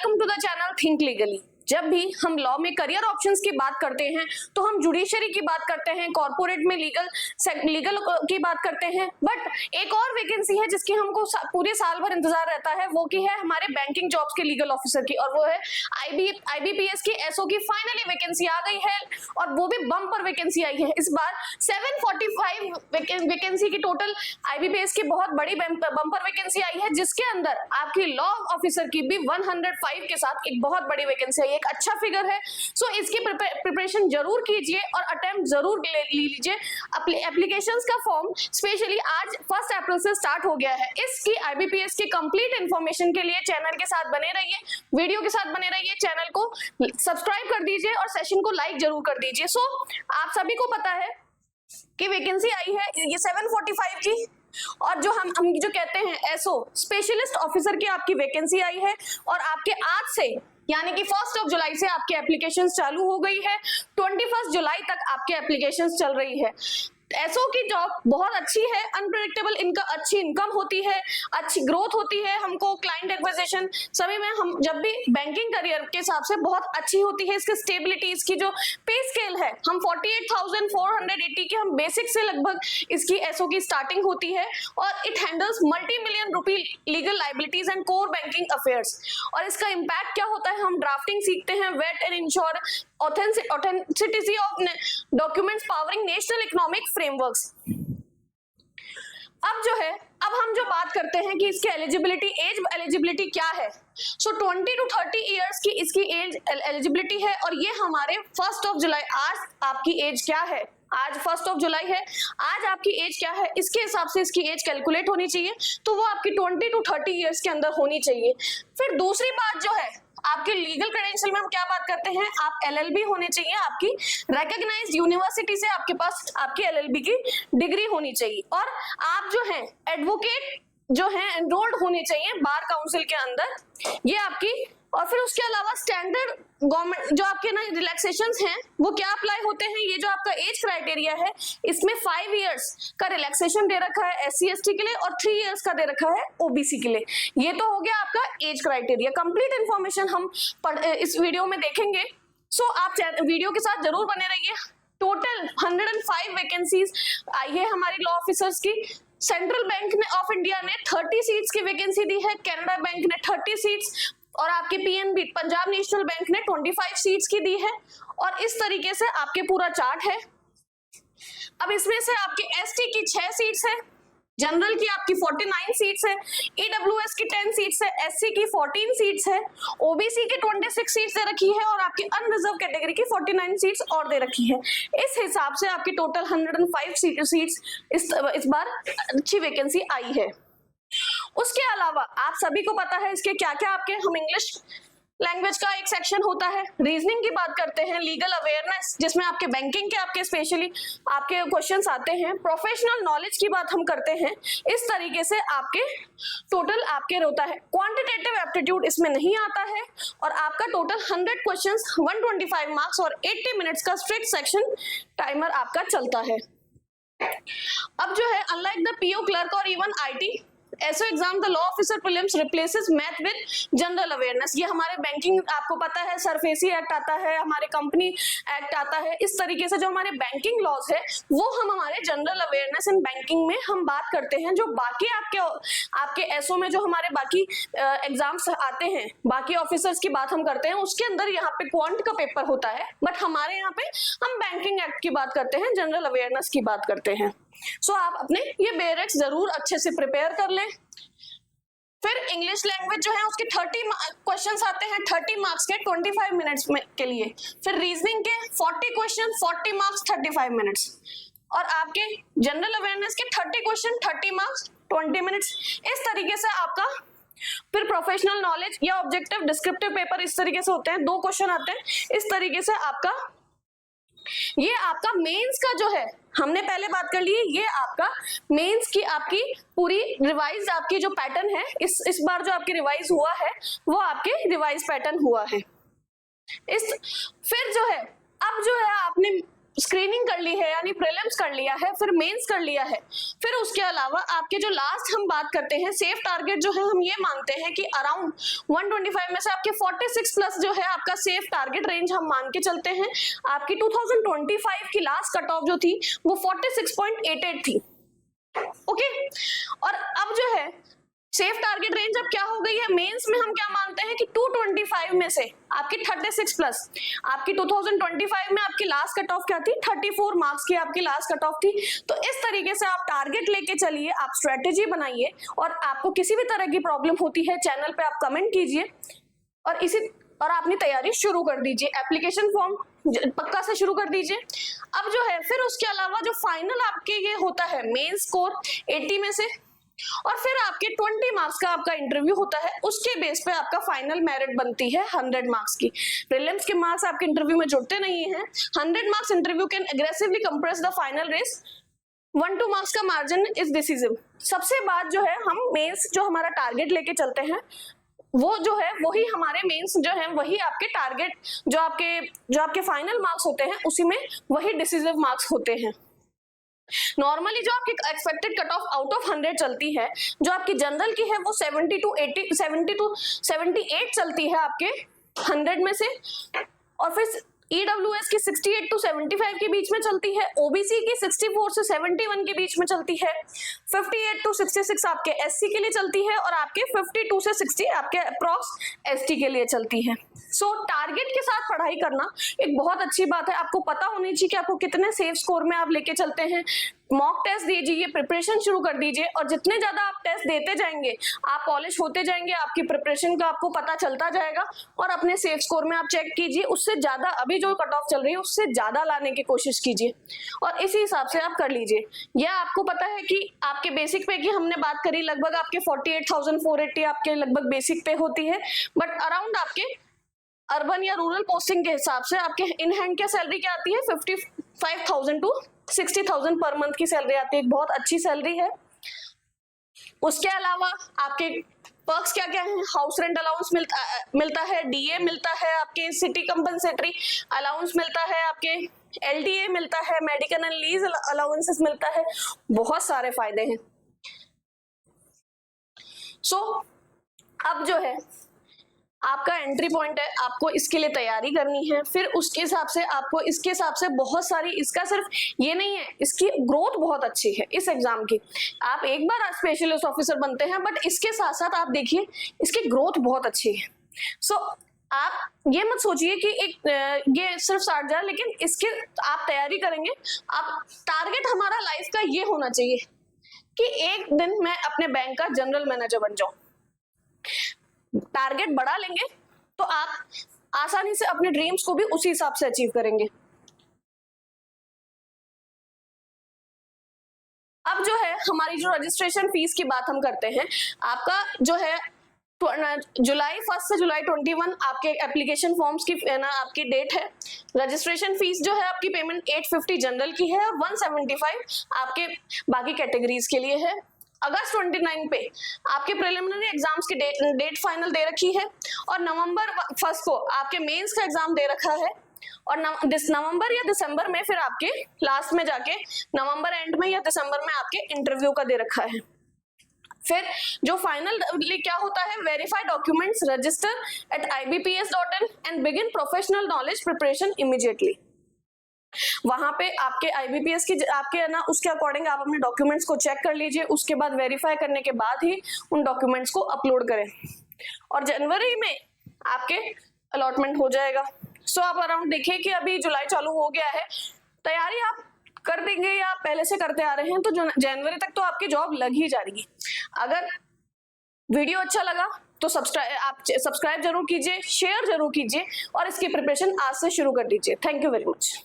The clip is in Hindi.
Welcome to the channel think legally. जब भी हम लॉ में करियर ऑप्शंस की बात करते हैं तो हम जुडिशरी की बात करते हैं, कॉर्पोरेट में लीगल की बात करते हैं, बट एक और वैकेंसी है जिसकी हमको पूरे साल भर इंतजार रहता है, वो की है हमारे बैंकिंग जॉब्स के लीगल ऑफिसर की, और वो है IBPS की एसओ की फाइनली वैकेंसी आ गई है और वो भी बम्पर वैकेंसी आई है। इस बार 745 वैकेंसी की टोटल IBPS की बहुत बड़ी बम्पर वैकेंसी आई है, जिसके अंदर आपकी लॉ ऑफिसर की भी 105 के साथ एक बहुत बड़ी वैकेंसी आई, एक अच्छा फिगर है। सो इसकी प्रिपरेशन जरूर कीजिए और अटेम्प्ट जरूर ले लीजिए। एप्लीकेशंस का फॉर्म स्पेशली आज 1 अप्रैल से स्टार्ट हो गया है। इसकी IBPS की कंप्लीट इंफॉर्मेशन के लिए चैनल के साथ बने रहिए, वीडियो के साथ बने रहिए, चैनल को सब्सक्राइब कर दीजिए और सेशन को लाइक जरूर कर दीजिए। सो आप सभी को पता है कि वैकेंसी आई है ये 745 की, और जो हम जो कहते हैं एसओ स्पेशलिस्ट ऑफिसर की आपकी वैकेंसी आई है, और आपके आज से यानी कि 1 जुलाई से आपकी एप्लीकेशंस चालू हो गई है। 21 जुलाई तक आपके एप्लीकेशंस चल रही है। एसओ की जॉब बहुत अच्छी है, अनप्रेडिक्टेबल अच्छी इनकम होती है, अच्छी ग्रोथ होती है, हमको क्लाइंट एक्विजिशन सभी में हम जब भी बैंकिंग करियर के हिसाब से बहुत अच्छी होती है। इसकी स्टेबिलिटी, इसकी जो पे स्केल है, हम 48,480 के हम बेसिक से लगभग इसकी एसओ की स्टार्टिंग होती है, और it handles multi-million rupee legal liabilities and core banking affairs. और इसका इम्पैक्ट क्या होता है, हम ड्राफ्टिंग सीखते हैं, vet and ensure authenticity of documents powering national economic frameworks. अब हम जो बात करते हैं कि इसकी एज एलिजिबिलिटी क्या है। सो 20 to 30 इयर्स की इसकी एज एलिजिबिलिटी है, और ये हमारे 1 जुलाई, आज आपकी एज क्या है, आज 1 जुलाई है, आज आपकी एज क्या है, इसके हिसाब से इसकी एज कैलकुलेट होनी चाहिए, तो वो आपकी 20 to 30 इयर्स के अंदर होनी चाहिए। फिर दूसरी बात जो है, आपके लीगल क्रेडेंशियल में हम क्या बात करते हैं, आप LLB होने चाहिए, आपकी रिकॉग्नाइज्ड यूनिवर्सिटी से आपके पास आपकी LLB की डिग्री होनी चाहिए, और आप जो हैं एडवोकेट जो हैं एनरोल्ड होने चाहिए बार काउंसिल के अंदर, ये आपकी। और फिर उसके अलावा स्टैंडर्ड गवर्नमेंट जो आपके ना रिलैक्सेशंस हैं वो क्या अप्लाई होते हैं, ये जो आपका एज क्राइटेरिया है इसमें 5 इयर्स का रिलैक्सेशन दे रखा है SC ST के लिए, और 3 इयर्स का दे रखा है OBC के लिए। ये तो हो गया आपका एज क्राइटेरिया। कंप्लीट इंफॉर्मेशन हम इस वीडियो में देखेंगे, सो आप वीडियो के साथ जरूर बने रहिए। टोटल 105 वैकेंसीज आई है हमारी लॉ ऑफिसर्स की। सेंट्रल बैंक ऑफ इंडिया ने 30 सीट्स की वैकेंसी दी है, कैनेडा बैंक ने 30 सीट्स, और आपके PNB पंजाब नेशनल बैंक ने 25 सीट्स की दी है, और इस तरीके से आपके पूरा चार्ट है। अब इसमें से आपके ST की 6 सीट्स है, जनरल की आपकी 49 सीट्स है, EWS की 10 सीट्स है, SC की 14 सीट्स है, OBC की 26 सीट्स दे रखी है, और आपकी अनरिजर्व कैटेगरी की 49 सीट्स और दे रखी है। इस हिसाब से आपकी टोटल 105 सीट्स इस बार अच्छी वैकेंसी आई है। उसके अलावा आप सभी को पता है इसके क्या क्या आपके, हम इंग्लिश लैंग्वेज का एक सेक्शन होता है, रीजनिंग की बात करते हैं, लीगल अवेयरनेस जिसमें आपके बैंकिंग के आपके स्पेशली आपके क्वेश्चंस आते हैं, प्रोफेशनल नॉलेज की बात हम करते हैं। इस तरीके से आपके टोटल आपके होता है। क्वांटिटेटिव एप्टीट्यूड इसमें नहीं आता है, और आपका टोटल 100 क्वेश्चंस 125 मार्क्स और 80 मिनट्स का स्ट्रिक्ट सेक्शन टाइमर आपका चलता है। अब जो है अनलाइक द PO क्लर्क और even IT SO exam the law officer prelims replaces math with general awareness. ये हमारे बैंकिंग आपको पता है सरफेसी एक्ट आता है, हमारे कंपनी एक्ट आता है, इस तरीके से जो हमारे बैंकिंग लॉज है वो हम हमारे जनरल अवेयरनेस इन बैंकिंग में हम बात करते हैं। जो बाकी आपके एसओ में जो हमारे बाकी एग्जाम्स आते हैं, बाकी ऑफिसर्स की बात हम करते हैं, उसके अंदर यहाँ पे क्वांट का पेपर होता है, बट हमारे यहाँ पे हम बैंकिंग एक्ट की बात करते हैं, जनरल अवेयरनेस की बात करते हैं। सो आप अपने ये बेरेक्स जरूर अच्छे से प्रिपेयर कर लें। फिर इंग्लिश लैंग्वेज जो है उसके 30 क्वेश्चंस आते हैं 30 मार्क्स के 25 मिनट्स में के लिए। फिर रीजनिंग के 40 क्वेश्चन 40 मार्क्स 35 मिनट्स, और आपके जनरल अवेयरनेस के 30 क्वेश्चन 30 मार्क्स 20 मिनट्स। इस तरीके से आपका फिर प्रोफेशनल नॉलेज या ऑब्जेक्टिव डिस्क्रिप्टिव पेपर इस तरीके से होते हैं, 2 क्वेश्चन आते हैं। इस तरीके से ये आपका मेंस का जो है हमने पहले बात कर ली, ये आपका मेंस की आपकी पूरी रिवाइज आपकी जो पैटर्न है, इस बार जो आपकी रिवाइज हुआ है वो आपके रिवाइज पैटर्न हुआ है। फिर जो है अब जो है आपने स्क्रीनिंग कर ली है यानी प्रीलिम्स कर लिया है, फिर मेंस कर लिया है, फिर उसके अलावा आपके जो लास्ट हम बात करते हैं सेफ टारगेट जो है, हम ये मानते हैं कि अराउंड 125 में से आपके 46 प्लस जो है आपका सेफ टारगेट रेंज हम मान के चलते हैं। आपकी 2025 की लास्ट कट ऑफ जो थी वो 46.88 थी। ओके, और अब जो है सेफ टारगेट रेंज अब क्या हो गई है, मेंस में हम क्या मानते हैं कि 225 में से आपकी 36 प्लस, आपकी 2025 में आपकी लास्ट कट ऑफ क्या थी, 34 मार्क्स की आपकी लास्ट कट ऑफ थी। तो इस तरीके से आप टारगेट लेके चलिए, आप स्ट्रेटेजी बनाइए, और आपको किसी भी तरह की प्रॉब्लम होती है चैनल पे आप कमेंट कीजिए, और अपनी तैयारी शुरू कर दीजिए, एप्लीकेशन फॉर्म पक्का से शुरू कर दीजिए। अब जो है फिर उसके अलावा जो फाइनल आपके ये होता है मेन स्कोर 80 में से, और फिर आपके 20 मार्क्स का आपका इंटरव्यू होता है, उसके बेस पे आपका फाइनल मेरिट बनती है 100 मार्क्स की। प्रीलिम्स के मार्क्स आपके इंटरव्यू में जुड़ते नहीं हैं। 100 marks interview can aggressively compress the final race, 1-2 marks का मार्जिन इज डिसिसिव। सबसे बाद जो है हम मेंस जो हमारा टारगेट लेके चलते हैं वो जो है वही हमारे मेंस जो है वही आपके टारगेट जो आपके फाइनल मार्क्स होते हैं उसी में वही डिसिसिव मार्क्स होते हैं। नॉर्मली जो आपकी expected cut off out of 100 चलती है, जो आपकी जनरल की है वो 70 to 78 चलती है आपके 100 में से, और फिर EWS की 68 to 75 के बीच में चलती है, OBC की 64 से 71 के बीच में चलती है, 58 to 66 आपके SC के लिए चलती है, और आपके 52 से 60 आपके अप्रॉक्स ST के लिए चलती है। सो टारगेट के साथ पढ़ाई करना एक बहुत अच्छी बात है। आपको पता होनी चाहिए कि आपको कितने सेफ स्कोर में आप लेके चलते हैं। मॉक टेस्ट दीजिए, प्रिपरेशन शुरू कर दीजिए, और जितने ज्यादा आप टेस्ट देते जाएंगे आप पॉलिश होते जाएंगे, आपकी प्रिपरेशन का आपको पता चलता जाएगा, और अपने सेफ स्कोर में आप चेक कीजिए, उससे ज्यादा अभी जो कट ऑफ चल रही है उससे ज्यादा लाने की कोशिश कीजिए, और इसी हिसाब से आप कर लीजिए। यह आपको पता है कि आपके बेसिक पे की हमने बात करी, लगभग आपके 48,480 आपके लगभग बेसिक पे होती है, बट अराउंड आपके अर्बन या रूरल पोस्टिंग के हिसाब से आपके इन हैंड क्या सैलरी क्या आती है, 55,000 to 60,000 पर मंथ की सैलरी आती है, एक बहुत अच्छी सैलरी है। उसके अलावा आपके पर्क्स क्या क्या हैं, हाउस रेंट अलाउंस मिलता है, DA मिलता है, आपके सिटी कंपनसेटरी अलाउंस मिलता है, आपके LDA मिलता है, मेडिकल एंड लीज अलाउंसेस मिलता है, बहुत सारे फायदे हैं। सो अब जो है आपका एंट्री पॉइंट है, आपको इसके लिए तैयारी करनी है, फिर उसके हिसाब से आपको इसके हिसाब से बहुत सारी, इसका सिर्फ ये नहीं है, इसकी ग्रोथ बहुत अच्छी है इस एग्जाम की। आप एक बार स्पेशलिस्ट ऑफिसर बनते हैं, बट इसके साथ साथ आप देखिए इसकी ग्रोथ बहुत अच्छी है। सो आप ये मत सोचिए कि ये सिर्फ 60,000, लेकिन इसके आप तैयारी करेंगे, आप टारगेट हमारा लाइफ का ये होना चाहिए कि एक दिन मैं अपने बैंक का जनरल मैनेजर बन जाऊं। टारगेट बढ़ा लेंगे तो आप आसानी से अपने ड्रीम्स को भी उसी हिसाब से अचीव करेंगे। अब जो है हमारी जो रजिस्ट्रेशन फीस की बात हम करते हैं, आपका जो है जुलाई 1 से जुलाई 21 आपके एप्लीकेशन फॉर्म्स की ना आपकी डेट है। रजिस्ट्रेशन फीस जो है आपकी पेमेंट 850 जनरल की है, और 175 आपके बाकी कैटेगरीज के लिए है। अगस्त 29 पे आपके प्रिलिमिनरी एग्जाम्स की डेट फाइनल दे रखी है, और नवंबर 1 को आपके मेंस का एग्जाम दे रखा है, और नवंबर या दिसंबर में फिर आपके लास्ट में जाके नवंबर एंड में या दिसंबर में आपके इंटरव्यू का दे रखा है। फिर जो फाइनल क्या होता है, verify documents, register eight ibps.in and begin professional knowledge preparation immediately. वहां पे आपके IBPS की आपके ना उसके अकॉर्डिंग आप अपने डॉक्यूमेंट्स को चेक कर लीजिए, उसके बाद वेरीफाई करने के बाद ही उन डॉक्यूमेंट्स को अपलोड करें, और जनवरी में आपके अलॉटमेंट हो जाएगा। सो आप अराउंड देखिए कि अभी जुलाई चालू हो गया है, तैयारी आप कर देंगे या पहले से करते आ रहे हैं तो जनवरी तक तो आपकी जॉब लग ही जा रही है। अगर वीडियो अच्छा लगा तो सब्सक्राइब जरूर कीजिए, शेयर जरूर कीजिए, और इसकी प्रिपरेशन आज से शुरू कर दीजिए। Thank you very much.